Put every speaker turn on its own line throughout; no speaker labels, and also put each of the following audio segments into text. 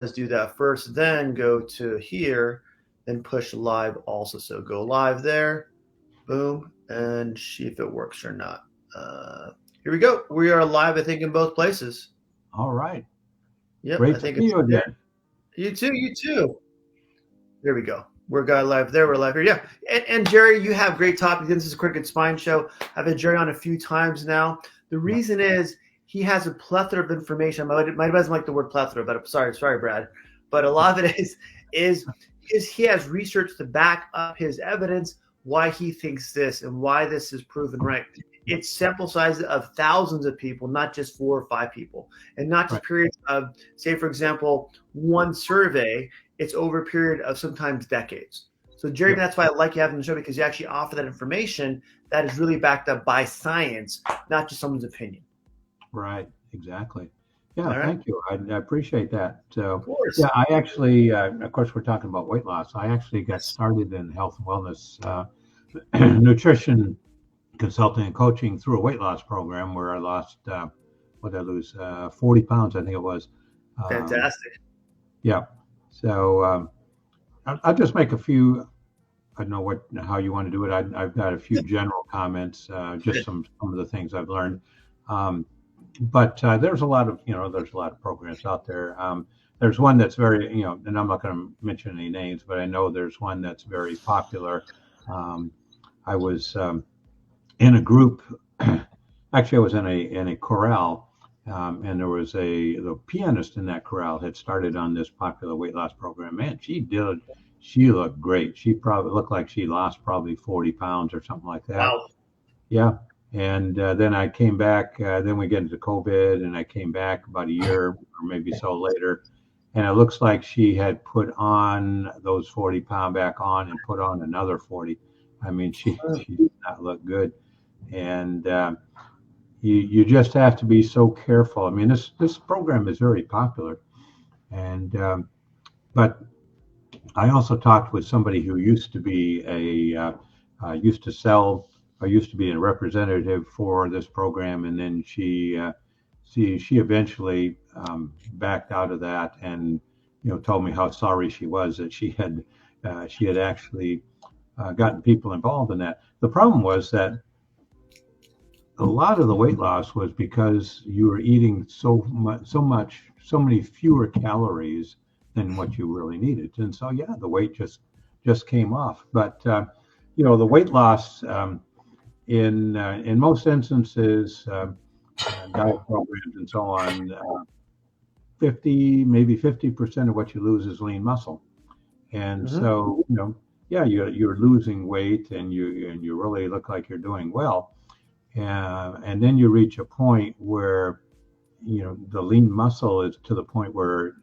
Let's do that first, then go to here, then push live also. So go live there, boom, and see if it works or not. Here we go. We are live, I think, in both places.
All right.
Yep, I
Great to
think
see
it's
you
there.
again.
You too, you too. There we go. We're got live there. We're live here. Yeah. And Jerry, you have great topics. This is a Cricket Spine show. I've had Jerry on a few times now. The
Yeah.
reason is he has a plethora of information. My doesn't like the word plethora, but sorry, Brad. But a lot of it is he has research to back up his evidence why he thinks this and why this is proven right. It's sample size of thousands of people, not just 4 or 5 people, and not
Right.
just periods of, say, for example, one survey. It's over a period of sometimes decades. So, Jerry,
Yep.
that's why I like you having the show, because you actually offer that information that is really backed up by science, not just someone's opinion.
Right. Exactly. Yeah.
All right.
Thank you. I appreciate that.
Of
So,
course.
yeah, I actually, of course, we're talking about weight loss. I actually got
Yes.
started in health and wellness, nutrition consulting and coaching through a weight loss program where I lost, what did I lose? 40 pounds, I think it was. Um,
Fantastic.
yeah. So, I'll just make a few. I don't know how you want to do it. I've got a few general comments, just some of the things I've learned. Um, but there's a lot of there's a lot of programs out there. There's one that's very and I'm not going to mention any names, but I know there's one that's very popular. Um, I was in a group. Actually, I was in a chorale, and there was the pianist in that chorale had started on this popular weight loss program. Man, she looked great. She probably looked like she lost probably 40 pounds or something like that.
Wow.
Yeah. And then I came back. Then we get into COVID, and I came back about a year or maybe so later. And it looks like she had put on those 40 pound back on and put on another 40. I mean, she did not look good. And you just have to be so careful. I mean, this program is very popular, and but I also talked with somebody who used to be used to sell or used to be a representative for this program, and then she eventually backed out of that, and told me how sorry she was that she had actually gotten people involved in that. The problem was that a lot of the weight loss was because you were eating so many fewer calories than what you really needed, and so yeah, the weight just came off. But the weight loss in most instances, diet programs and so on, 50% of what you lose is lean muscle, and
Mm-hmm.
so yeah, you're losing weight and you really look like you're doing well. And then you reach a point where the lean muscle is to the point where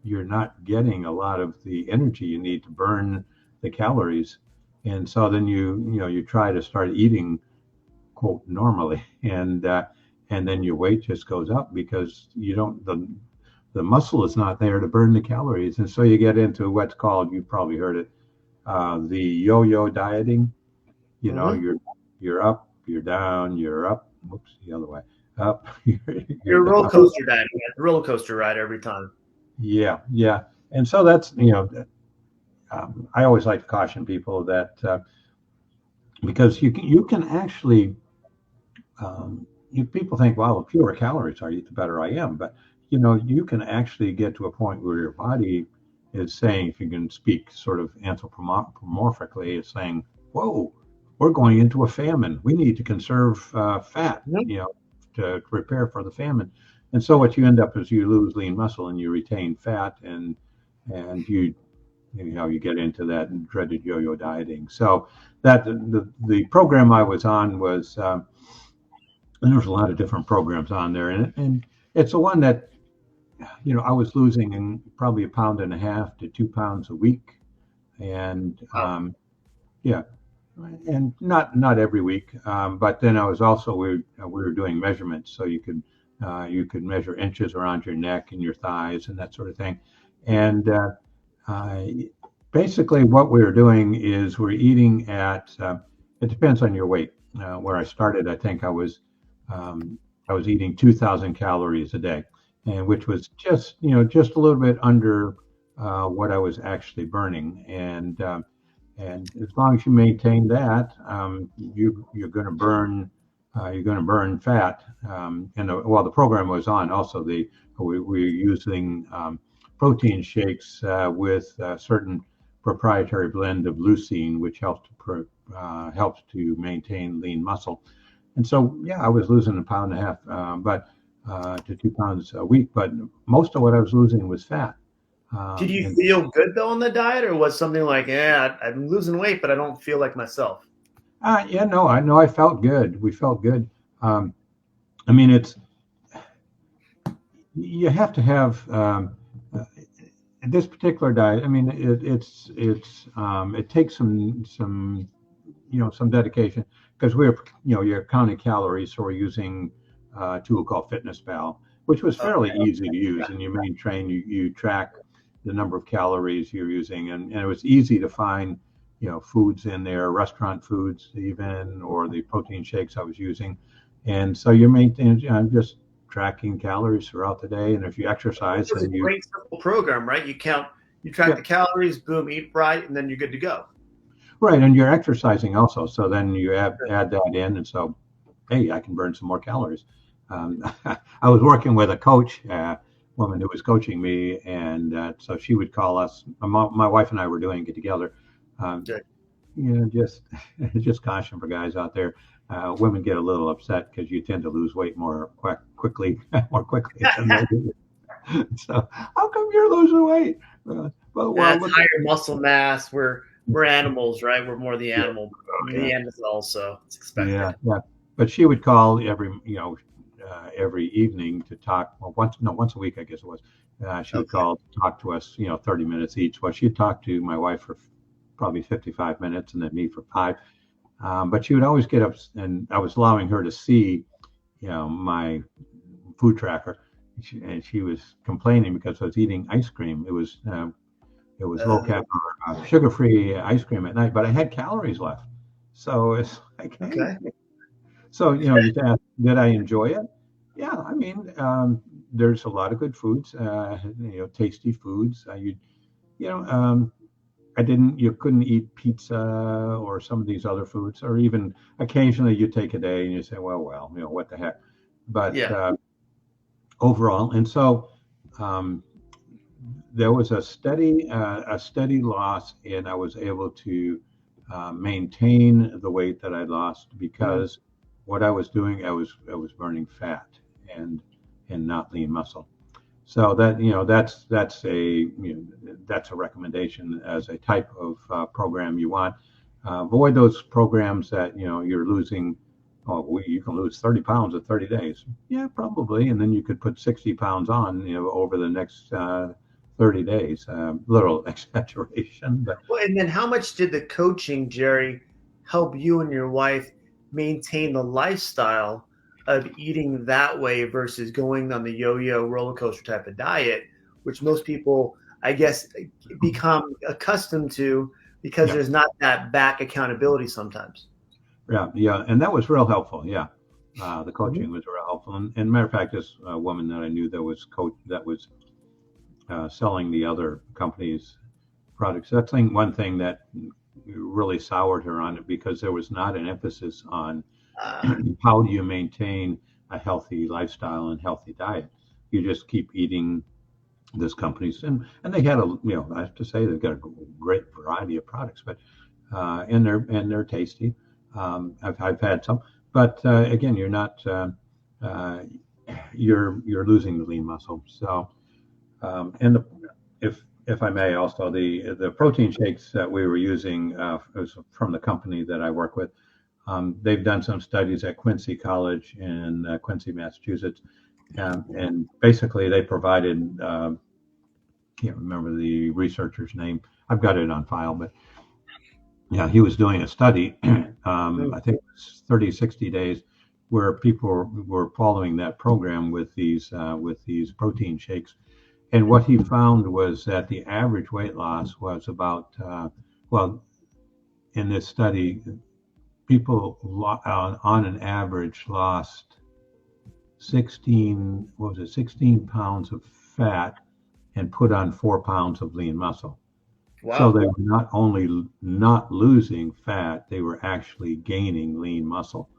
you're not getting a lot of the energy you need to burn the calories, and so then you try to start eating quote normally, and then your weight just goes up because you don't the muscle is not there to burn the calories, and so you get into what's called, you've probably heard it, the yo-yo dieting. You know,
Mm-hmm.
you're up, you're down, you're up. Whoops, the other way. Up, you're
You're a roller
down.
coaster ride. Roller coaster ride every time.
Yeah, yeah. And so that's I always like to caution people that because you can actually people think, well, the fewer calories I eat, the better I am. But you can actually get to a point where your body is saying, if you can speak sort of anthropomorphically, is saying, whoa, we're going into a famine. We need to conserve fat,
Mm-hmm.
to prepare for the famine. And so what you end up is you lose lean muscle and you retain fat, and you get into that dreaded yo-yo dieting. So that the program I was on was, and there's a lot of different programs on there, and it's the one that I was losing in probably a pound and a half to 2 pounds a week, and
Wow.
yeah, and not every week, but then I was also we were doing measurements, so you could measure inches around your neck and your thighs and that sort of thing, and uh, basically what we were doing is we're eating at it depends on your weight. Where I started, I think um, I was eating 2,000 calories a day, and which was just just a little bit under what I was actually burning. And as long as you maintain that, you're going to burn fat. And while the program was on, also we were using protein shakes with a certain proprietary blend of leucine, which helps to maintain lean muscle. And so, yeah, I was losing a pound and a half, but to 2 pounds a week. But most of what I was losing was fat.
Did you
And
feel good though on the diet, or was something like, yeah, I'm losing weight, but I don't feel like myself?
yeah, no, I know I felt good. We felt good. Um, I mean, you have to have uh, this particular diet. I mean, it takes some some dedication because we're you're counting calories, so we're using a tool called FitnessPal, which was fairly easy to use. And you train, you track the number of calories you're using, and it was easy to find foods in there, restaurant foods even, or the protein shakes I was using. And so you're maintaining just tracking calories throughout the day. And if you exercise,
It was a
then you
great simple program, right? You track
yeah,
the calories, boom, eat right, and then you're good to go.
right, and you're exercising also. So then you add that in, and so hey, I can burn some more calories. I was working with a coach, woman who was coaching me, and so she would call us. My wife and I were doing it together. Um,
Good.
just just caution for guys out there. Women get a little upset because you tend to lose weight more quickly, more quickly than they do. So how come you're losing weight? Well,
That's
look.
higher muscle mass. We're animals, right? We're more the
Yeah,
animal.
yeah,
Neanderthal, so it's expected.
yeah, yeah. But she would call every evening to talk. Well, once a week, I guess it was. She would
Okay.
call to talk to us, 30 minutes each. Well, she'd talk to my wife for probably 55 minutes and then me for 5. But she would always get up, and I was allowing her to see, my food tracker. And she was complaining because I was eating ice cream. It was low
Uh,
cap or sugar free ice cream at night, but I had calories left. So it's like, hey,
okay.
so, you ask, did I enjoy it? Yeah, I mean, there's a lot of good foods, tasty foods. You know, um, you couldn't eat pizza or some of these other foods, or even occasionally you take a day and you say, well, what the heck? But
Yeah.
overall, and so um, there was a steady loss, and I was able to maintain the weight that I lost
Mhm.
because what I was doing, I was burning fat and not lean muscle. So that's a recommendation as a type of program you want. Avoid those programs that you're losing. Oh, you can lose 30 pounds in 30 days. Yeah, probably, and then you could put 60 pounds on over the next 30 days. Little exaggeration, but
Well, and then how much did the coaching, Jerry, help you and your wife maintain the lifestyle of eating that way versus going on the yo-yo roller coaster type of diet, which most people, I guess, become accustomed to because
yeah,
there's not that back accountability sometimes.
yeah, and that was real helpful. Yeah, the
Mhm.
coaching was real helpful. And matter of fact, this woman that I knew that was selling the other companies' products. That's one thing that really soured her on it because there was not an emphasis on
Uh,
how do you maintain a healthy lifestyle and healthy diet. You just keep eating this company's, and they had I have to say they've got a great variety of products, but and they're tasty. I've had some, but again, you're not uh, you're losing the lean muscle. So and if I may, also the protein shakes that we were using was from the company that I work with. They've done some studies at Quincy College in Quincy, Massachusetts, and basically they provided. Can't remember the researcher's name. I've got it on file, but yeah, he was doing a study. I think it was 30, 60 days, where people were following that program with these protein shakes. And what he found was that the average weight loss was about, well, in this study, people on an average lost 16 pounds of fat and put on 4 pounds of lean muscle. So
Wow.
they were not only not losing fat, they were actually gaining lean muscle.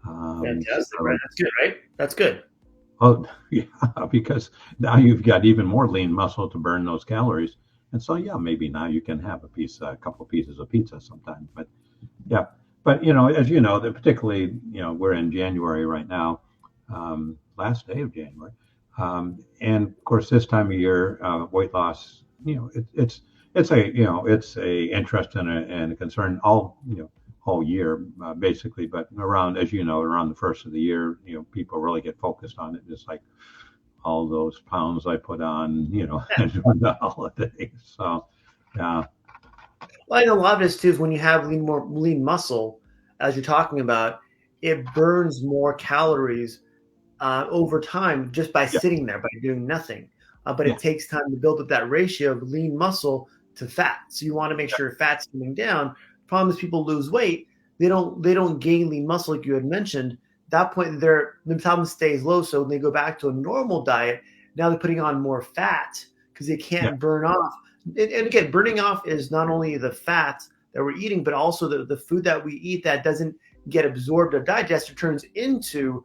Fantastic, right?
So,
That's good, right? That's good.
oh, yeah, because now you've got even more lean muscle to burn those calories. And so, yeah, maybe now you can have a couple of pieces of pizza sometime. But yeah, but as you know, that particularly, we're in January right now, last day of January, and of course, this time of year, weight loss, it's a interest and a concern all year, basically. But around, as you know, around the first of the year, people really get focused on it, just like all those pounds I put on, during the holidays. So, yeah,
Well, I know a lot of this too is when you have more lean muscle, as you're talking about, it burns more calories over time just by
yeah,
sitting there, by doing nothing. But
yeah,
it takes time to build up that ratio of lean muscle to fat. So you want to make sure fat's coming down. Problem is, people lose weight, they don't gain lean muscle like you had mentioned. At that point, their metabolism stays low. So when they go back to a normal diet, now they're putting on more fat because they
yeah,
can't burn off. And again, burning off is not only the fat that we're eating, but also the food that we eat that doesn't get absorbed or digested turns into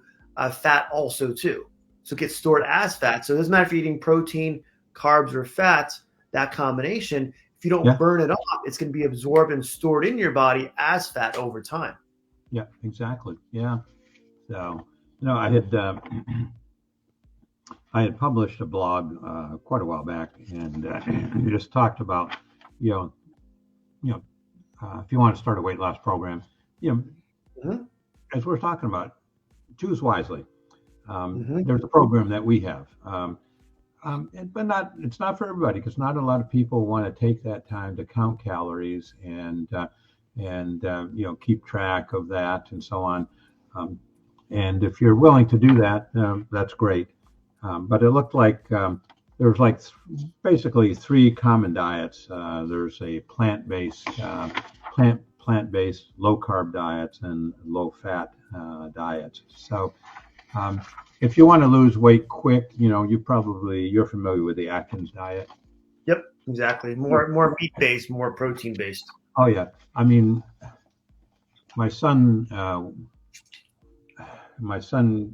fat also too. So it gets stored as fat. So it doesn't matter if you're eating protein, carbs, or fats, that combination, if you don't
yeah,
burn it off, it's going to be absorbed and stored in your body as fat over time.
yeah, exactly. Yeah. So, I had I had published a blog quite a while back, and we just talked about, you know, you know, if you want to start a weight loss program, you know,
Mm-hmm.
as we're talking about, choose wisely.
Mm-hmm.
There's a program that we have, but it's not for everybody because not a lot of people want to take that time to count calories and keep track of that and so on. Um, and if you're willing to do that, that's great. But it looked like there was like basically three common diets. There's a plant-based low carb diets and low fat diets. So um, if you want to lose weight quick, you're familiar with the Atkins diet.
Yep, exactly. More meat based, more protein based.
Oh yeah, I mean my son,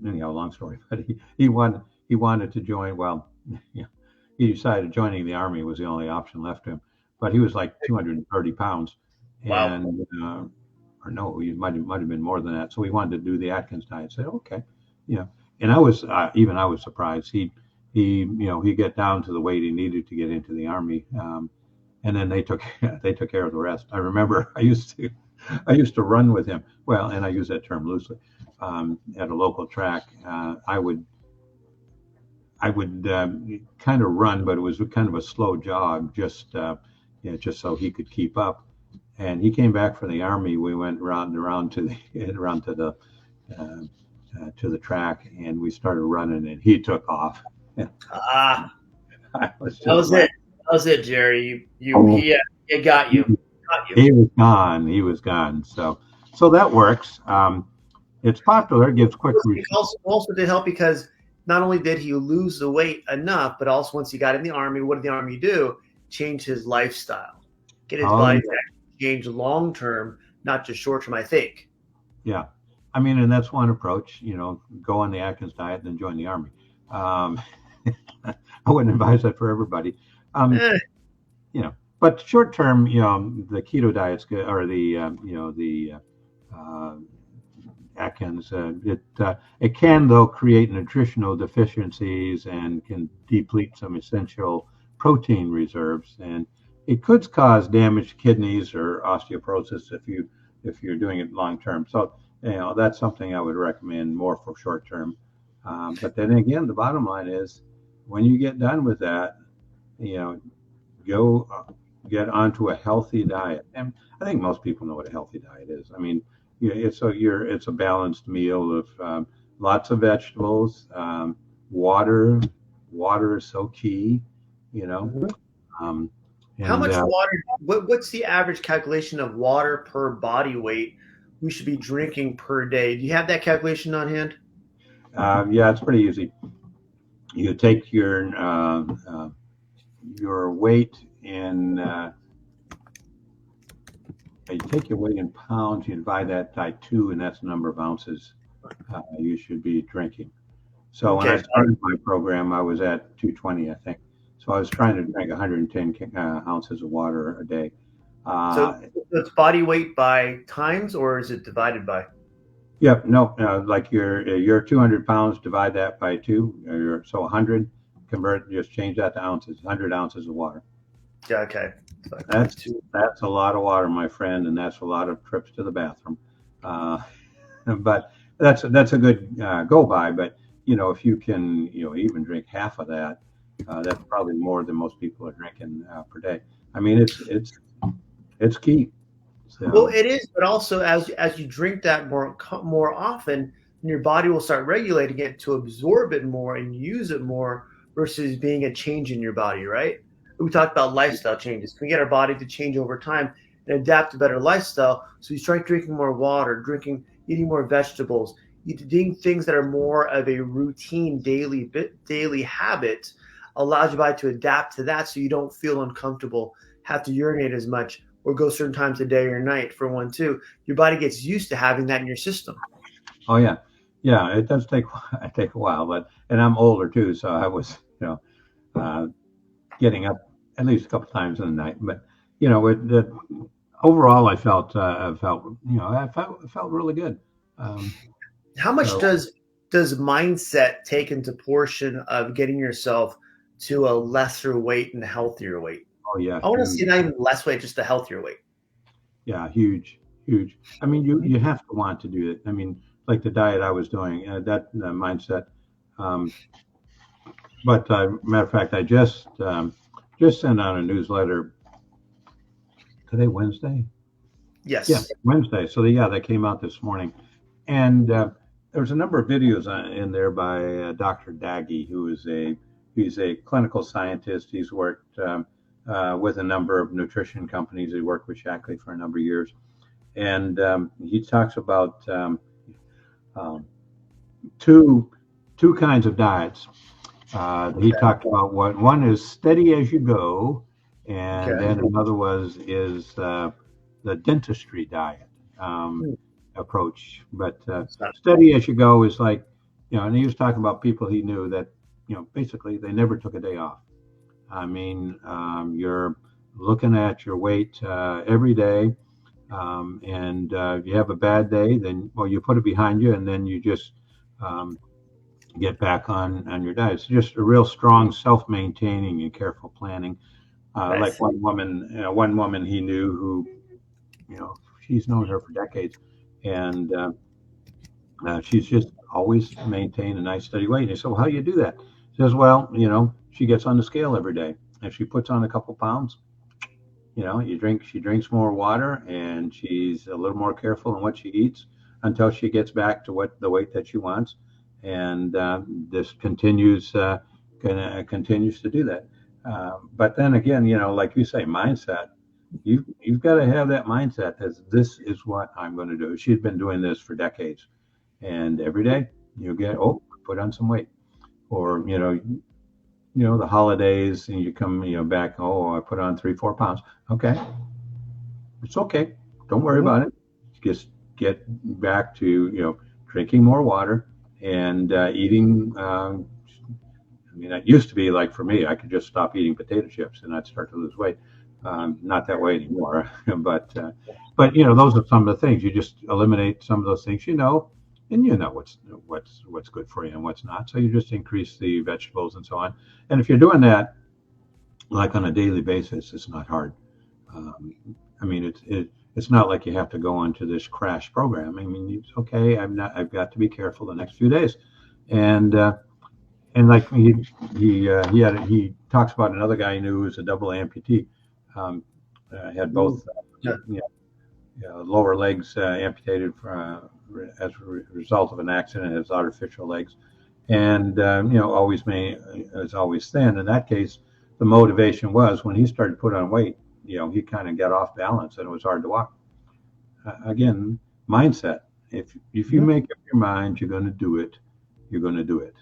anyhow, long story, but he wanted to join. Well, yeah, he decided joining the army was the only option left to him. But he was like 230 pounds,
Wow.
and or no, he might have been more than that. So he wanted to do the Atkins diet. I said, okay, you know, and I was surprised. He get down to the weight he needed to get into the army, and then they took they took care of the rest. I remember I used to run with him. Well, and I use that term loosely. At a local track, I would kind of run, but it was kind of a slow jog, just so he could keep up. And he came back from the army. We went round and around to the around uh, to the track, and we started running, and he took off.
Ah,
I was
that
just
was it.
like,
That was it, Jerry.
oh,
It got you.
he,
Got you.
he was gone. He was gone. So that works. It's popular. It gives quick
It
results.
also did help because not only did he lose the weight enough, but also once he got in the army, what did the army do? Change his lifestyle, get his
Oh
body
yeah,
to actually change long term, not just short term. I think.
yeah. I mean, and that's one approach. Go on the Atkins diet, then join the army. Um, I wouldn't advise that for everybody. Um,
Eh,
but short term, the keto diet's good, or the uh, Atkins. It can though create nutritional deficiencies and can deplete some essential protein reserves, and it could cause damaged kidneys or osteoporosis if you're doing it long term. So that's something I would recommend more for short term. But then again, the bottom line is when you get done with that, you know, go get onto a healthy diet. And I think most people know what a healthy diet is. I mean, it's a balanced meal of lots of vegetables, water. Water is so key, you know.
mhm.
Um,
How
and
much water? What's the average calculation of water per body weight we should be drinking per day? Do you have that calculation on hand?
Yeah, it's pretty easy. You take your weight in you take your weight in pounds, you divide that by two, and that's the number of ounces you should be drinking. So when I
Okay.
started my program, I was at 220, I think. So I was trying to drink 110 ounces of water a day.
So
Uh,
it's body weight by times, or is it divided by?
Yep, no, like your 200 pounds, divide that by two, so 100, convert, just change that to ounces, 100 ounces of water.
Yeah. Okay. Divided by
That's
two.
that's a lot of water, my friend, and that's a lot of trips to the bathroom. Uh, but that's a good go by. But if you can, even drink half of that, that's probably more than most people are drinking per day. I mean, it's key.
Well,
So,
it is, but also as you drink that more often, your body will start regulating it to absorb it more and use it more versus being a change in your body, right? We talked about lifestyle changes. Can we get our body to change over time and adapt to better lifestyle? So you start drinking more water, eating more vegetables, eating things that are more of a routine daily habit allows your body to adapt to that so you don't feel uncomfortable, have to urinate as much or go certain times of day or night for one too. Your body gets used to having that in your system.
oh yeah, yeah, it does take take a while, and I'm older too, so I was uh, getting up at least a couple times in the night. But overall, I felt really good. Um,
How much
so,
does mindset take into portion of getting yourself to a lesser weight and healthier weight?
oh yeah,
I want to
huge.
see not even less weight, just a healthier weight.
Yeah, huge, huge. I mean, you have to want to do it. I mean, like the diet I was doing, that mindset. Um, but matter of fact, I just sent out a newsletter today, Wednesday. Yeah,
Yes.
Wednesday. So yeah, that came out this morning, and there was a number of videos in there by Dr. Daggy, he's a clinical scientist. He's worked with a number of nutrition companies. He worked with Shackley for a number of years, and he talks about um, two kinds of diets. He
Okay.
talked about one is steady as you go, and
Okay.
then another is the dentistry diet
Hmm.
approach. But
That's not-
steady as you go is like, and he was talking about people he knew that, basically they never took a day off. I mean, you're looking at your weight every day, and if you have a bad day, then well, you put it behind you, and then you just um, get back on your diet. It's just a real strong self-maintaining and careful planning. Like
Nice.
one woman he knew who, she's known her for decades, and she's just always maintained a nice steady weight. And he said, "Well, how do you do that?" She says, "Well, she gets on the scale every day. If she puts on a couple pounds, she drinks more water, and she's a little more careful in what she eats until she gets back to what the weight that she wants, and this continues to do that. But then again, like you say, mindset. You've got to have that mindset that this is what I'm going to do. She's been doing this for decades, and every day you get put on some weight, or the holidays, and you come back. Oh, I put on 3-4 pounds. Okay, it's okay. Don't worry
Mhm.
about it. Just get back to drinking more water and eating. I mean, it used to be like for me, I could just stop eating potato chips and I'd start to lose weight. Not that way anymore, but those are some of the things. You just eliminate some of those things, and what's good for you and what's not. So you just increase the vegetables and so on. And if you're doing that like on a daily basis, it's not hard. Um, I mean, it's not like you have to go onto this crash program. I mean, it's okay. I've got to be careful the next few days, and like he talks about another guy he knew who was a double amputee. Um, had
Mm.
both
Yeah.
lower legs amputated as a result of an accident. His artificial legs, and is always thin. In that case, the motivation was when he started to put on weight. He kind of got off balance, and it was hard to walk. Again, mindset. If you
Mhm.
make up your mind, you're going to do it. you're going to do it.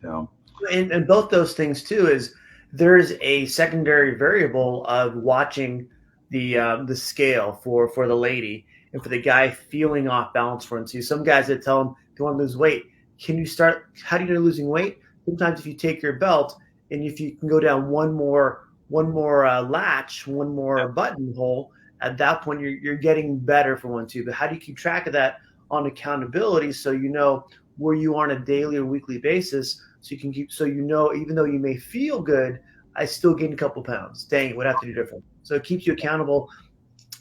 So,
And both those things too is there's a secondary variable of watching the scale for the lady and for the guy feeling off balance for instance. Some guys that tell them they want to lose weight. Can you start? How do you know losing weight? Sometimes if you take your belt and if you can go down one more latch, one more buttonhole, at that point you're getting better for 1, 2. But how do you keep track of that on accountability so you know where you are on a daily or weekly basis? So you can keep, so you know, even though you may feel good, I still gained a couple pounds. Dang it, what I have to do different? So it keeps you accountable.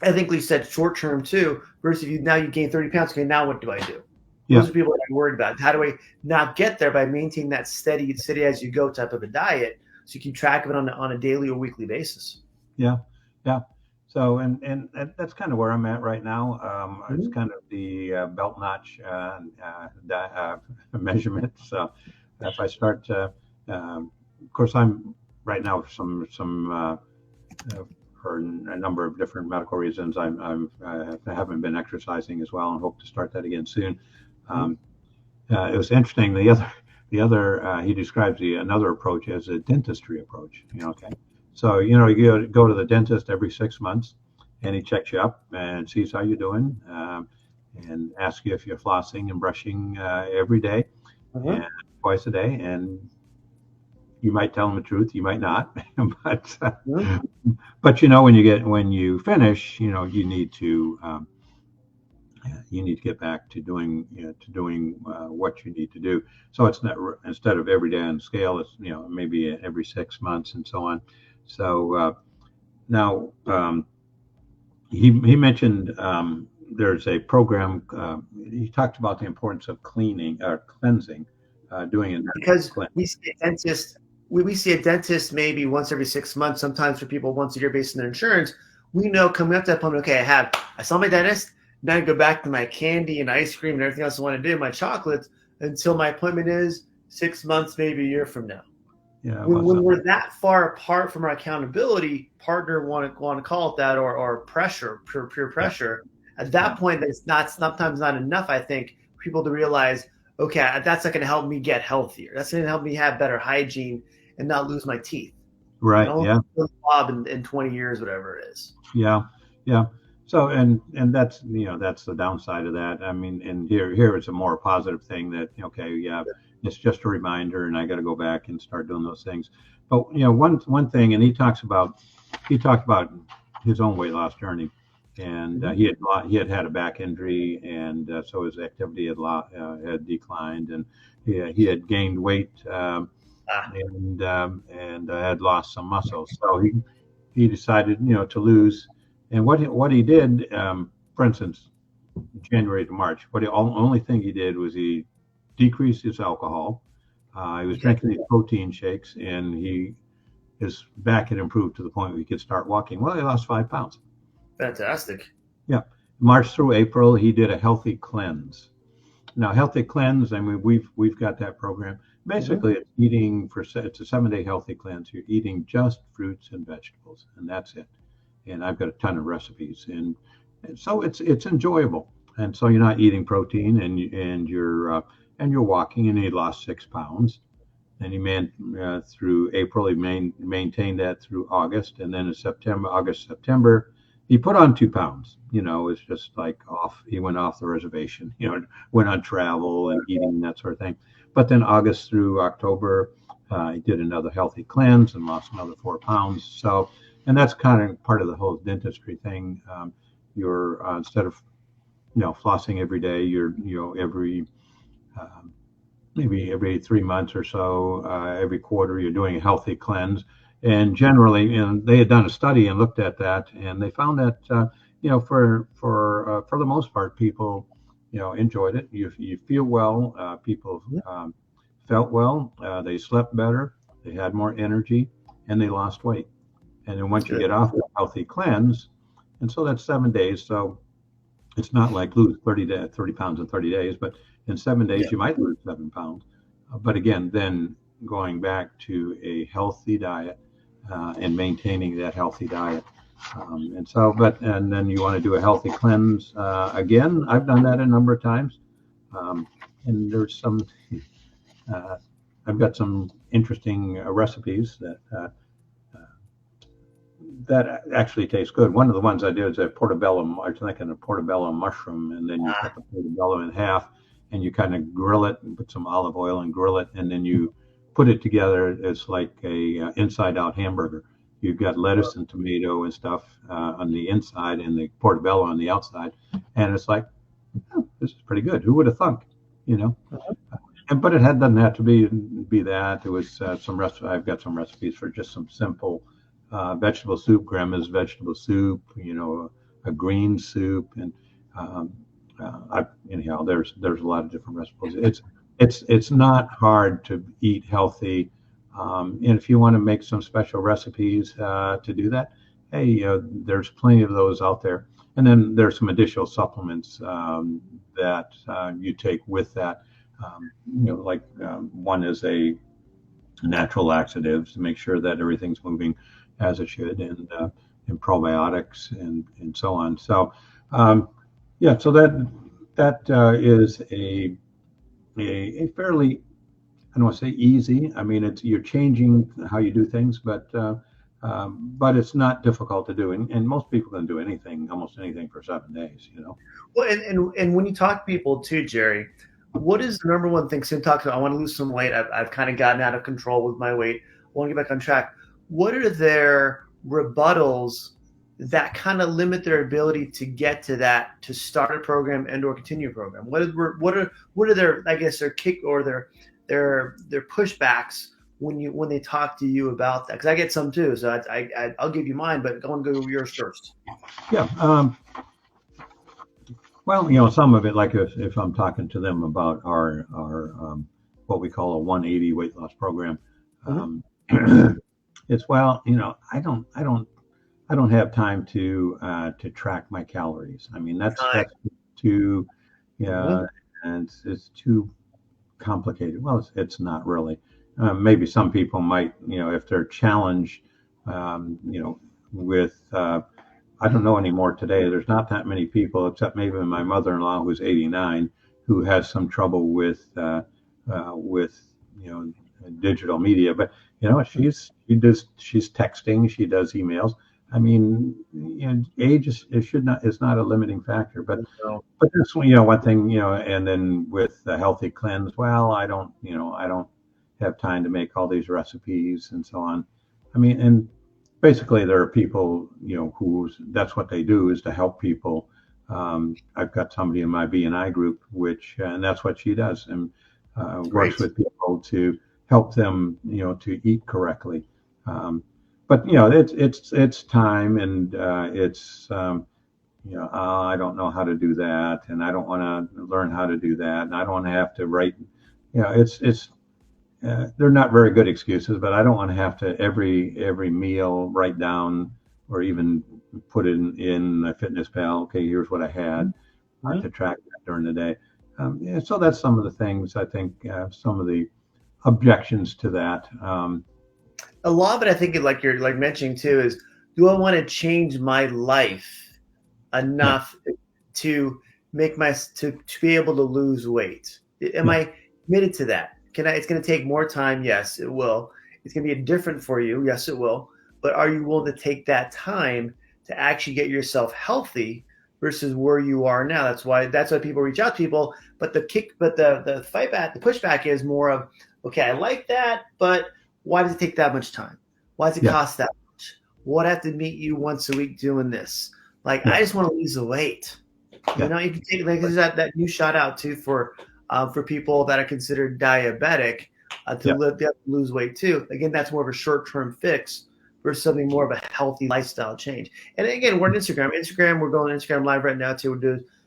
I think we said short term too. Versus if you now you gain 30 pounds, okay, now what do I do?
yeah,
Those are people that I'm worried about. How do I not get there by maintaining that steady as you go type of a diet, so you keep track of it on a daily or weekly basis.
yeah, yeah. So, and that's kind of where I'm at right now. It's
Mm-hmm.
kind of the belt notch measurement. So, if I start, of course, I'm right now for a number of different medical reasons. I haven't been exercising as well, and hope to start that again soon. Um, it was interesting. The other he describes another approach as a dentistry approach. Okay, so you go to the dentist every 6 months, and he checks you up and sees how you're doing, and asks you if you're flossing and brushing every day
Mm-hmm.
and twice a day, and you might tell him the truth, you might not, but
Mm-hmm.
when you finish, you need to get back to doing what you need to do. So it's not, instead of every day on the scale, it's maybe every 6 months and so on. So now he mentioned there's a program. He talked about the importance of cleaning or cleansing, doing a natural
Because
cleanse.
we see a dentist, we see a dentist maybe once every 6 months, sometimes for people once a year based on their insurance. We know coming up to that point, okay, I saw my dentist, now I go back to my candy and ice cream and everything else I want to do, my chocolates, until my appointment is 6 months, maybe a year from now.
Yeah,
when,
well,
when we're that far apart from our accountability partner, want to call it that, or pressure, peer
yeah,
pressure, at
yeah,
that point it's not sometimes not enough, I think, for people to realize, okay, that's not going to help me get healthier, that's going to help me have better hygiene and not lose my teeth, and
right,
I'll
yeah.
bob in 20 years, whatever it is.
Yeah, yeah. So and that's the downside of that. I mean, and here it's a more positive thing that okay, yeah, it's just a reminder, and I got to go back and start doing those things. But one thing, and he talked about his own weight loss journey, and
Mm-hmm.
he had a back injury, and so his activity had declined, and he had gained weight.
Ah,
And had lost some muscle. So he decided, to lose. And what he did, for instance, January to March, only thing he did was he decreased his alcohol. He was
okay,
drinking these protein shakes, and his back had improved to the point where he could start walking. Well, he lost 5 pounds.
fantastic.
Yeah, March through April, he did a healthy cleanse. Now, healthy cleanse, I mean, we've got that program.
Mm-hmm.
Basically, it's a 7-day healthy cleanse. You're eating just fruits and vegetables, and that's it. And I've got a ton of recipes, and so it's enjoyable. And so you're not eating protein, and you're walking, and he lost 6 pounds. And through April, he maintained that through August, and then in September, he put on 2 pounds. It's just like off. He went off the reservation. Went on travel and eating and that sort of thing. But then August through October, he did another healthy cleanse and lost another 4 pounds. So, and that's kind of part of the whole dentistry thing. You're instead of flossing every day, you're every um, maybe every 3 months or so, every quarter, you're doing a healthy cleanse. And generally, they had done a study and looked at that, and they found that for the most part, people enjoyed it. You feel well. People felt well. They slept better. They had more energy, and they lost weight. And then once you
Good.
get off the healthy cleanse, and so that's 7 days. So it's not like lose 30 pounds in 30 days, but in 7 days,
Yeah.
you might lose 7 pounds. But again, then going back to a healthy diet and maintaining that healthy diet. And then you want to do a healthy cleanse again. I've done that a number of times. And there's I've got some interesting recipes that actually taste good. One of the ones I did is a portobello. I was thinking a portobello mushroom, and then you cut the portobello in half, and you kind of grill it and put some olive oil and grill it, and then you put it together. It's like a inside-out hamburger. You've got lettuce and tomato and stuff on the inside, and the portobello on the outside, and it's like, oh, this is pretty good. Who would have thunk, you know? And but doesn't have to be that. It was some rest. I've got some recipes for just some simple vegetable soup, grandma's vegetable soup, a green soup, and anyhow, there's a lot of different recipes. It's not hard to eat healthy, and if you want to make some special recipes to do that, hey, there's plenty of those out there. And then there's some additional supplements that you take with that. One is a natural laxatives to make sure that everything's moving as it should, and probiotics and so on. So so that is a fairly, I don't want to say easy. I mean, you're changing how you do things, but it's not difficult to do, and most people can do almost anything for 7 days.
Well, and when you talk to people too, Jerry, what is the number one thing? Sim talks about, I want to lose some weight. I've kind of gotten out of control with my weight. I want to get back on track. What are their rebuttals that kind of limit their ability to get to that, to start a program and or continue a program? What are their, I guess, their kick or their pushbacks when they talk to you about that? Because I get some too, so I'll give you mine, but go yours first.
Yeah. Well, some of it, like if I'm talking to them about our what we call a 180 weight loss program, it's I don't have time to track my calories. I mean that's too and it's too complicated. Well, it's not really. Maybe some people might, if they're challenged, with I don't know anymore today. There's not that many people, except maybe my mother-in-law, who's 89, who has some trouble with digital media. But she's texting, she does emails. I mean, age is not a limiting factor. But that's one thing. And then with the healthy cleanse, well, I don't have time to make all these recipes and so on. I mean, and basically, there are people, who that's what they do, is to help people. I've got somebody in my B&I group, and that's what she does, and works with people to help them, to eat correctly. But it's time, and it's I don't know how to do that, and I don't want to learn how to do that, and I don't want to have to write. They're not very good excuses, but I don't want to have to every meal write down or even put it in a FitnessPal. Okay, here's what I had to track that during the day. So that's some of the things I think. Some of the objections to that.
A lot of it, I think, like you're mentioning too, is do I want to change my life enough to make to be able to lose weight? Am I committed to that? It's going to take more time. Yes, it will. It's going to be different for you. Yes, it will. But are you willing to take that time to actually get yourself healthy versus where you are now? That's why people reach out to people. But the pushback is more of, okay, I like that, but why does it take that much time? Why does it cost that much? What have to meet you once a week doing this? Like, I just want to lose the weight. You can take that new shout out too for people that are considered diabetic to lose weight too. Again, that's more of a short-term fix versus something more of a healthy lifestyle change. And again, we're on Instagram. We're going on Instagram Live right now too.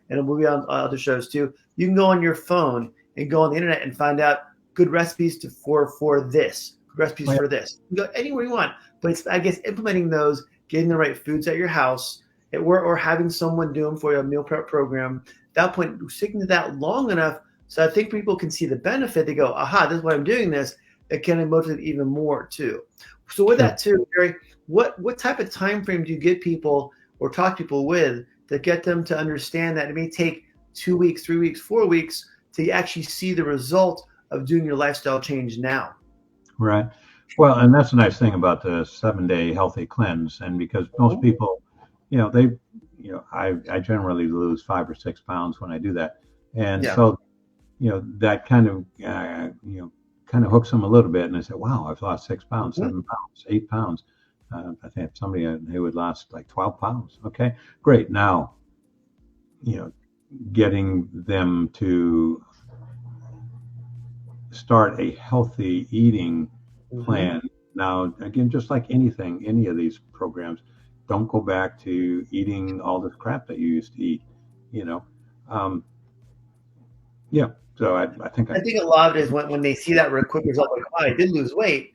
And we'll be on other shows too. You can go on your phone and go on the internet and find out good recipes for this, good recipes for this. You can go anywhere you want. But it's, I guess, implementing those, getting the right foods at your house, or having someone do them for you, a meal prep program. At that point, sticking to that long enough so I think people can see the benefit. They go, aha, this is why I'm doing this. It can motivate even more too. So with that too, Gary, what type of time frame do you get people or talk to people with to get them to understand that it may take 2 weeks, 3 weeks, 4 weeks to actually see the result of doing your lifestyle change now.
Right. Well, and that's a nice thing about the 7-day healthy cleanse. And because most people, I generally lose 5 or 6 pounds when I do that. And
Yeah.
so, that kind of, kind of hooks them a little bit. And they say, wow, I've lost 6 pounds,
Mhm.
7 pounds, 8 pounds. I think somebody who had lost like 12 pounds. Okay, great. Now, getting them to start a healthy eating
Mhm.
plan. Now, again, just like anything, any of these programs, don't go back to eating all the crap that you used to eat. You know, um, yeah. So I think
I think a lot of it is when they see that real quick result, like, oh, I did lose weight,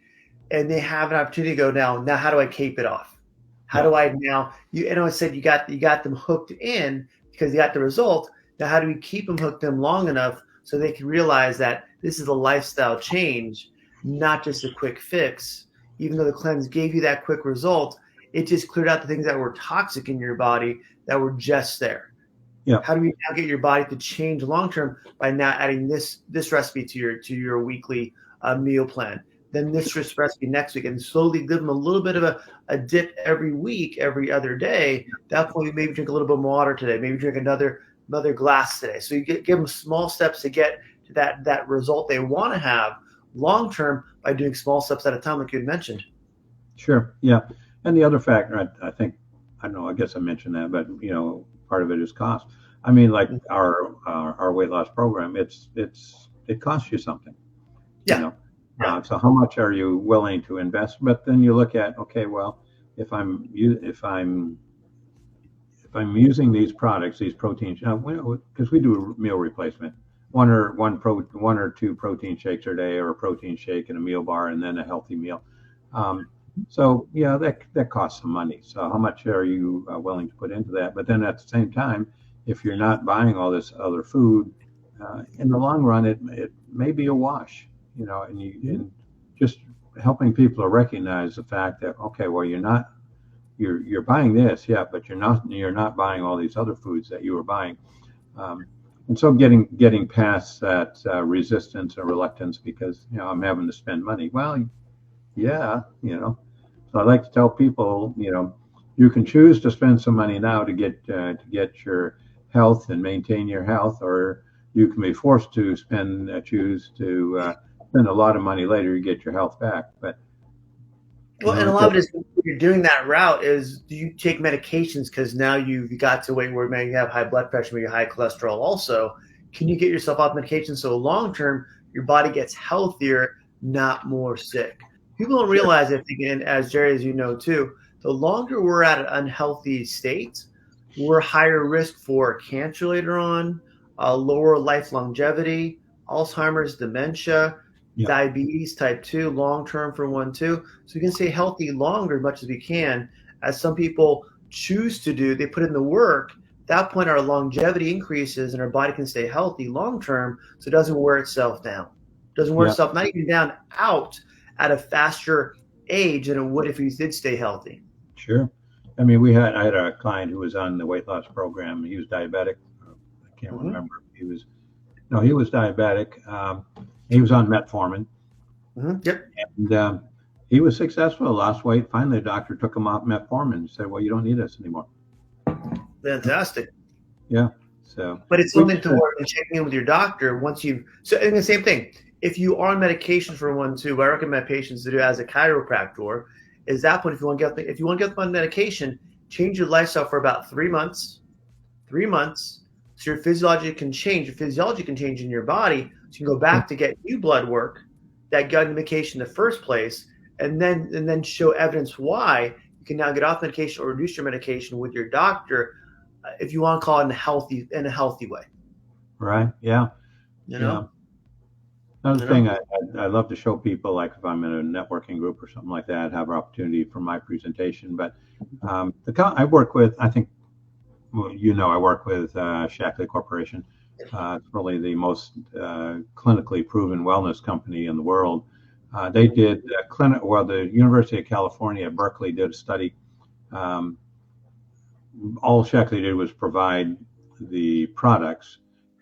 and they have an opportunity to go now. How do I cape it off? How
yeah,
do I now? I said you got them hooked in because you got the result. Now, how do we keep them hooked in long enough so they can realize that this is a lifestyle change, not just a quick fix? Even though the cleanse gave you that quick result, it just cleared out the things that were toxic in your body that were just there.
yeah,
How do we now get your body to change long term by now adding this recipe to your weekly meal plan? Then this recipe next week, and slowly give them a little bit of a dip every week, every other day. At that point, maybe drink a little bit more water today. Maybe drink another glass today. So you give them small steps to get to that result they want to have long term by doing small steps at a time, like you had mentioned.
sure, yeah. And the other factor, I think, I don't know. I guess I mentioned that, but part of it is cost. I mean, like our weight loss program, it costs you something. you
Yeah,
know.
yeah.
So how much are you willing to invest? But then you look at, okay, well, if I'm if I'm using these products, these proteins, because we do a meal replacement, one or two protein shakes a day, or a protein shake and a meal bar, and then a healthy meal. Um, so yeah, that costs some money. So how much are you willing to put into that? But then at the same time, if you're not buying all this other food, in the long run, it may be a wash, and just helping people to recognize the fact that, okay, well, you're buying this, yeah, but you're not buying all these other foods that you were buying. Um, and so getting past that resistance or reluctance because I'm having to spend money. Well, yeah. So I like to tell people, you can choose to spend some money now to get your health and maintain your health, or you can be forced to choose to spend a lot of money later to get your health back. But
Well, and a
it
lot of
does.
it is when you're doing that route is do you take medications because now you've got to wait where maybe you have high blood pressure, maybe high cholesterol also. Can you get yourself off medication so long term your body gets healthier, not more sick? People don't
Sure.
realize it, again, as Jerry, as you know too, the longer we're at an unhealthy state, we're higher risk for cancer later on, lower life longevity, Alzheimer's, dementia,
Yeah.
diabetes type 2, long term for one too. So we can stay healthy longer as much as we can, as some people choose to do. They put in the work. At that point, our longevity increases and our body can stay healthy long term so it doesn't wear itself down. It doesn't wear
Yeah.
itself not even down, out at a faster age than it would if you did stay healthy.
Sure. I had a client who was on the weight loss program. He was diabetic. I can't
Mm-hmm.
remember. He was diabetic. He was on metformin,
Mm-hmm. Yep.
and he was successful. Lost weight. Finally, the doctor took him off metformin and said, "Well, you don't need this anymore."
Fantastic.
Yeah. So
But it's
we
something
just,
to work and checking in with your doctor once you've. So, and the same thing. If you are on medication for one too, what I recommend patients to do as a chiropractor is that point. If you want to get them on medication, change your lifestyle for about 3 months. 3 months, so your physiology can change. Your physiology can change in your body, so you can go back to get new blood work that got you medication in the first place, and then show evidence why you can now get off medication or reduce your medication with your doctor, if you want to call it in a healthy way.
right. Yeah.
You
Yeah.
know,
Another
you know.
thing I love to show people, like if I'm in a networking group or something like that, have an opportunity for my presentation. But I work with, I think, well, I work with Shackley Corporation. It's really the most clinically proven wellness company in the world. They did the University of California at Berkeley did a study. Um, all Shackley did was provide the products,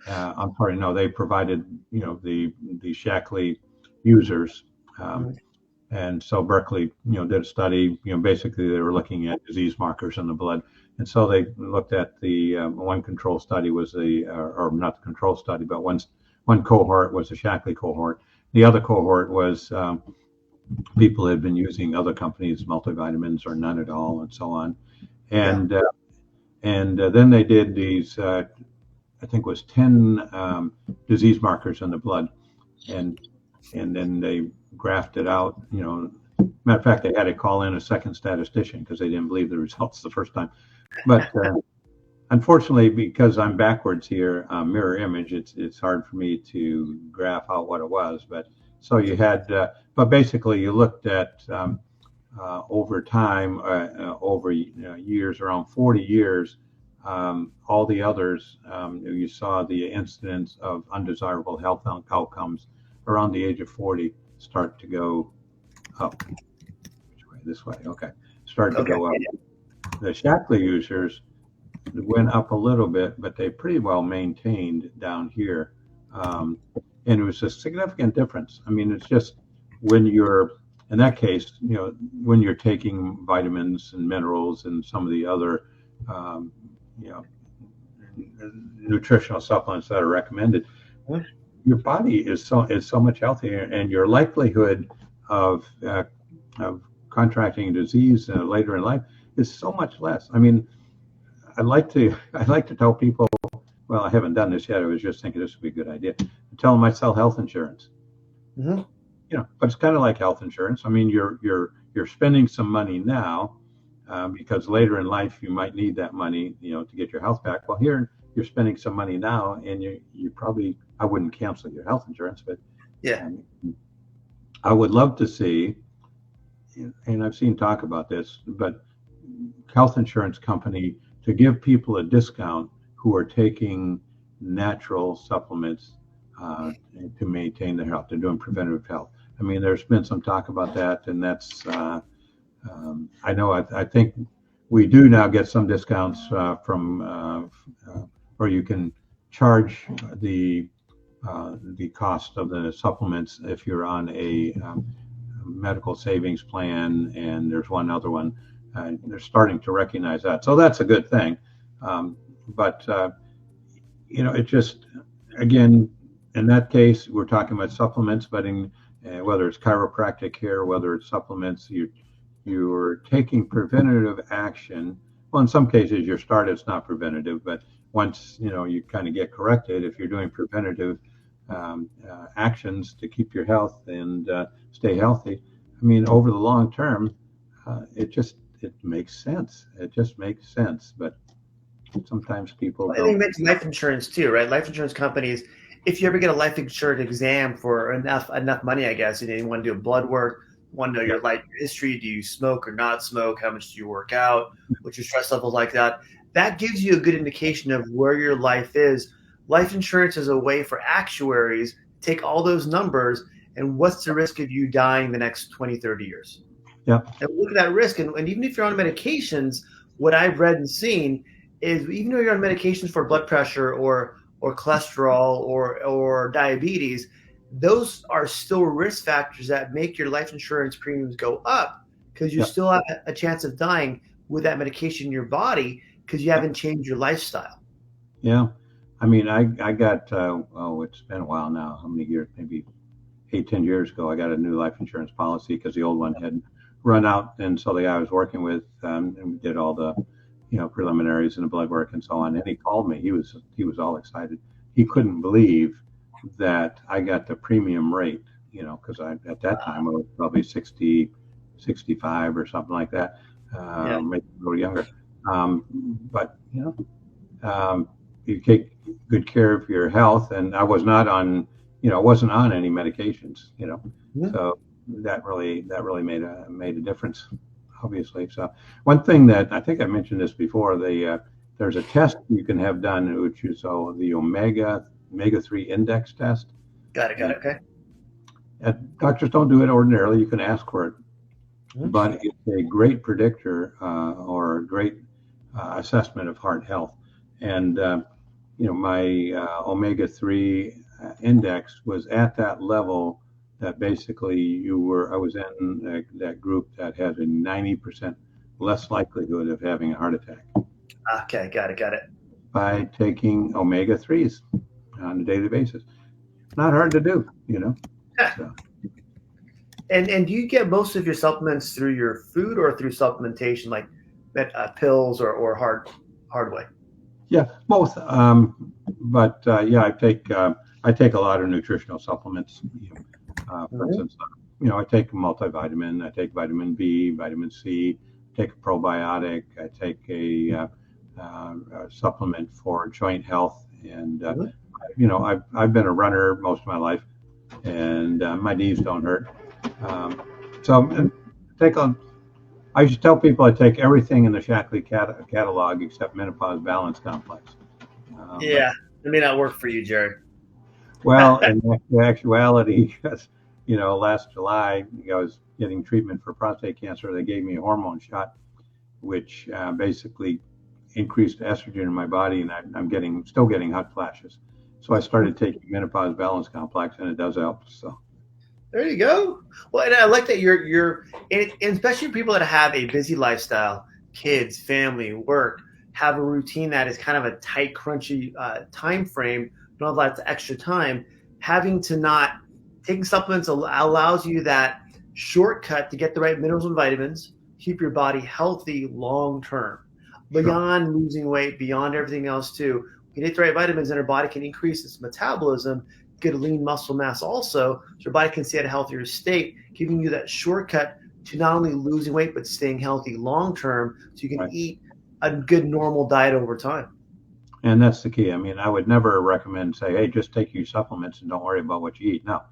I'm sorry, no, they provided, the Shackley users. Um,
Mhm.
and so Berkeley, did a study. Basically they were looking at disease markers in the blood, and so they looked at the one control study was or not the control study, but one cohort was the Shackley cohort. The other cohort was people who had been using other companies' multivitamins or none at all, and so on.
Yeah.
And then they did these, I think it was 10 disease markers in the blood, and and then they graphed it out. Matter of fact, they had to call in a second statistician because they didn't believe the results the first time. But unfortunately, because I'm backwards here, mirror image, it's hard for me to graph out what it was. But so you had, but basically you looked at over time, over years, around 40 years, all the others, you saw the incidence of undesirable health outcomes around the age of 40 start to go up. This way, okay, start to
Okay.
go up. The Shackley users went up a little bit, but they pretty well maintained down here. And it was a significant difference. I mean, it's just when you're, in that case, when you're taking vitamins and minerals and some of the other, um, you know, nutritional supplements that are recommended,
Mhm.
your body is so much healthier, and your likelihood of contracting a disease later in life is so much less. I mean, I'd like to tell people. Well, I haven't done this yet. I was just thinking this would be a good idea. Tell them I sell health insurance.
Mhm.
But it's kind of like health insurance. I mean, you're spending some money now because later in life you might need that money, to get your health back. Well, here you're spending some money now, and you probably, I wouldn't cancel your health insurance, but
Yeah.
um, I would love to see, and I've seen talk about this, but health insurance company to give people a discount who are taking natural supplements to maintain their health. They're doing preventative health. I mean, there's been some talk about that, and that's I know. I think we do now get some discounts from, or you can charge the cost of the supplements if you're on a medical savings plan, and there's one other one. They're starting to recognize that, so that's a good thing. But it just, again, in that case, we're talking about supplements, but whether it's chiropractic care, whether it's supplements, you're taking preventative action. Well, in some cases, it's not preventative, but once you kind of get corrected, if you're doing preventative actions to keep your health and stay healthy, I mean, over the long term, it makes sense. It just makes sense. But sometimes people
I think it
don't.
makes life insurance too, right? Life insurance companies, if you ever get a life insurance exam for enough money, I guess, and you want to do a blood work, want to know
Yeah,
your life history, do you smoke or not smoke, how much do you work out, what's your stress levels like that, that gives you a good indication of where your life is. Life insurance is a way for actuaries to take all those numbers and what's the risk of you dying the next 20, 30 years.
yeah,
And look at that risk. And even if you're on medications, what I've read and seen is even though you're on medications for blood pressure or cholesterol or diabetes, those are still risk factors that make your life insurance premiums go up because you
yeah,
still have a chance of dying with that medication in your body because you
yeah.
haven't changed your lifestyle.
Yeah. I mean, I got, it's been a while now. How many years? Maybe 8, 10 years ago, I got a new life insurance policy because the old one had run out. And so the guy I was working with, and we did all the, preliminaries and the blood work and so on. And he called me. He was all excited. He couldn't believe that I got the premium rate, because at that time I was probably 60, 65 or something like that,
Yeah.
maybe a little younger. But, um, you take good care of your health, and I was not on, wasn't on any medications,
Mhm.
so that really made a difference, obviously. So one thing that I think I mentioned this before, there's a test you can have done, which is the omega 3 index test,
Got it. Got
and,
it. Okay.
doctors don't do it ordinarily. You can ask for it,
Mhm.
but it's a great predictor or a great assessment of heart health. And my omega-3 index was at that level that basically I was in that group that had a 90% less likelihood of having a heart attack
Okay, got it.
by taking omega-3s on a daily basis. Not hard to do.
Yeah.
So
And do you get most of your supplements through your food or through supplementation, like pills or hard way?
yeah, both. But yeah, I take a lot of nutritional supplements. For
Mhm.
instance, I take a multivitamin. I take vitamin B, vitamin C. Take a probiotic. I take a supplement for joint health. And
Mhm.
I've been a runner most of my life, and my knees don't hurt. Um, so
Mhm.
take on. I should tell people I take everything in the Shackley catalog except Menopause Balance Complex. But
Yeah, it may not work for you, Jared.
well, in actuality, because last July I was getting treatment for prostate cancer. They gave me a hormone shot, which basically increased estrogen in my body, and I'm still getting hot flashes. So I started taking Menopause Balance Complex, and it does help. So
There you go. Well, and I like that and especially people that have a busy lifestyle, kids, family, work, have a routine that is kind of a tight, crunchy time frame, don't have lots of extra time. Having to not taking supplements allows you that shortcut to get the right minerals and vitamins, keep your body healthy long term,
sure.
beyond losing weight, beyond everything else too. You get the right vitamins, and our body can increase its metabolism, get a lean muscle mass also, so your body can stay at a healthier state, giving you that shortcut to not only losing weight but staying healthy long term, so you can
Right.
eat a good normal diet over time.
And that's the key. I mean, I would never recommend say, hey, just take your supplements and don't worry about what you eat. No,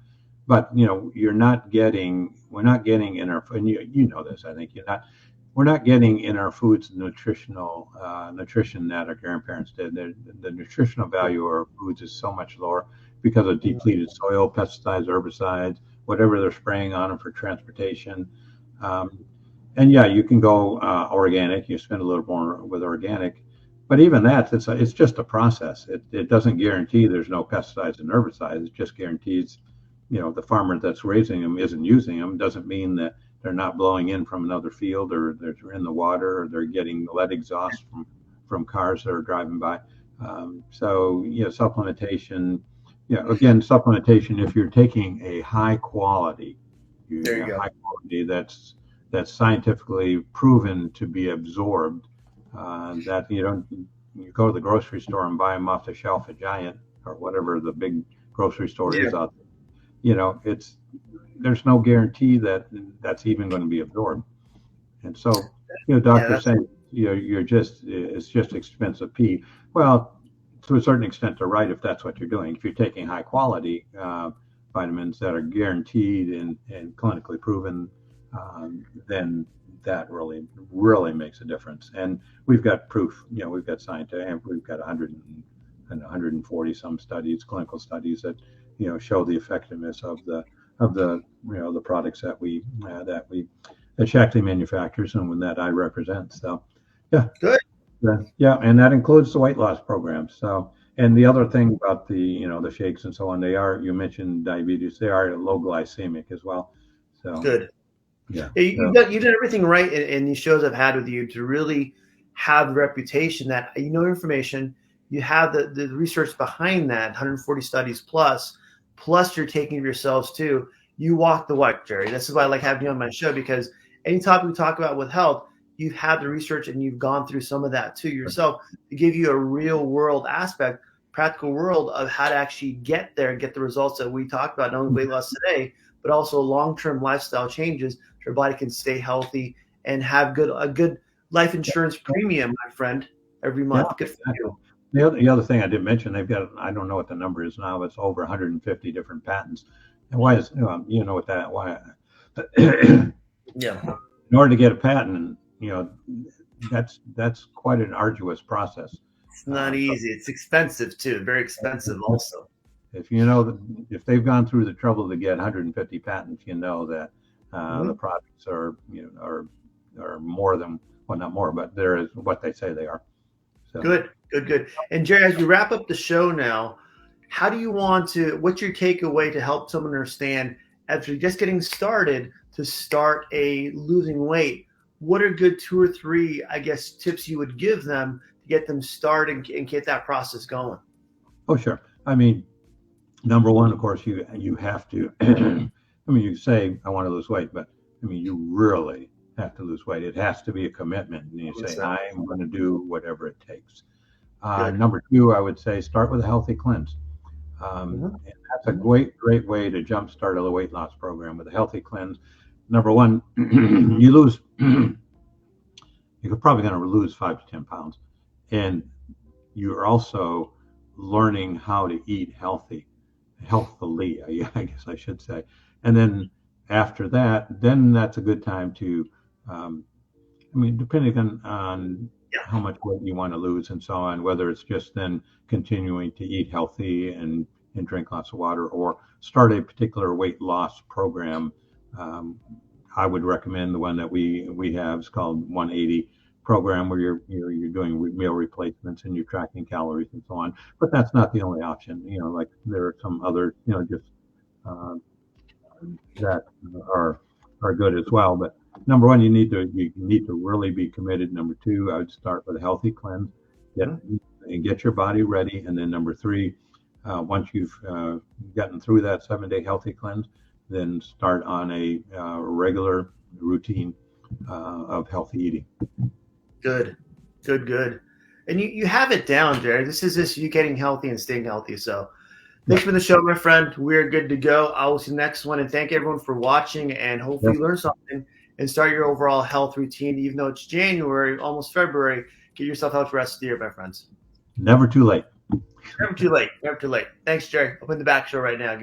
but we're not getting in our, and you know this, I think we're not getting in our foods nutrition that our grandparents did. The nutritional value of our foods is so much lower because of depleted soil, pesticides, herbicides, whatever they're spraying on them for transportation. Um, and yeah, you can go organic. You spend a little more with organic, but even that, it's just a process. It doesn't guarantee there's no pesticides and herbicides. It just guarantees, the farmer that's raising them isn't using them. Doesn't mean that they're not blowing in from another field, or they're in the water, or they're getting lead exhaust from cars that are driving by. So supplementation. Yeah, again, supplementation. If you're taking a high quality,
There you go.
high quality that's scientifically proven to be absorbed, that you go to the grocery store and buy them off the shelf at Giant or whatever the big grocery store
Yeah,
is out there. It's there's no guarantee that that's even going to be absorbed. And so,
yeah,
doctors
that's
saying, it's just expensive pee. Well, to a certain extent, they're right if that's what you're doing. If you're taking high quality vitamins that are guaranteed and clinically proven, then that really makes a difference. And we've got proof. We've got scientific. We've got 140 some studies, clinical studies that show the effectiveness of the products that Shackley manufactures and when that I represent. So, yeah,
good.
yeah, and that includes the weight loss program. So, and the other thing about the shakes and so on, you mentioned diabetes, they are low glycemic as well. So,
Good.
yeah,
Yeah,
so,
you did everything right in these shows I've had with you to really have the reputation that you know information, you have the research behind that, 140 studies plus you're taking of yourselves too. You walk the walk, Jerry. This is why I like having you on my show, because any topic we talk about with health, you've had the research and you've gone through some of that too yourself to give you a real world aspect, practical world of how to actually get there and get the results that we talked about, not only weight loss today, but also long-term lifestyle changes your body can stay healthy and have a good life insurance premium, my friend, every
yeah,
month. Good for
exactly.
you.
The other thing I didn't mention, they've got, I don't know what the number is now, it's over 150 different patents. And why is, you know what that, why, in
Yeah.
order to get a patent, that's quite an arduous process.
It's not
So
easy. It's expensive too. Very expensive also.
if if they've gone through the trouble to get 150 patents, you know that the
Mhm.
products are more than, well, not more, but there is what they say they are. So.
Good, good, good. And Jerry, as we wrap up the show now, how do you want to, what's your takeaway to help someone understand as you're just getting started to start losing weight? What are good 2 or 3, I guess, tips you would give them to get them started and get that process going?
Oh, sure. I mean, number one, of course, you have to. I mean, you say I want to lose weight, but I mean, you really have to lose weight. It has to be a commitment, and you say I'm going to do whatever it takes. Number two, I would say start with a healthy cleanse. And that's a great way to jumpstart a weight loss program with a healthy cleanse. Number one, you're probably going to lose 5 to 10 pounds, and you're also learning how to eat healthily, I guess I should say. And then after that, then that's a good time to, I mean, depending on how much weight you want to lose and so on, whether it's just then continuing to eat healthy and drink lots of water, or start a particular weight loss program. I would recommend the one that we have. It's called 180 program, where you're doing meal replacements and you're tracking calories and so on. But that's not the only option. Like there are some other, just that are good as well. But number one, you need to really be committed. Number two, I would start with a healthy cleanse, get your body ready, and then number three, once you've gotten through that 7-day healthy cleanse, then start on a regular routine of healthy eating.
Good. And you have it down, Jerry. This is you getting healthy and staying healthy. So thanks for the show, my friend. We're good to go. I will see you next one. And thank everyone for watching, and hopefully you learn something and start your overall health routine. Even though it's January, almost February, get yourself healthy for the rest of the year, my friends.
Never too late.
Never too late. Thanks, Jerry. Open the back show right now.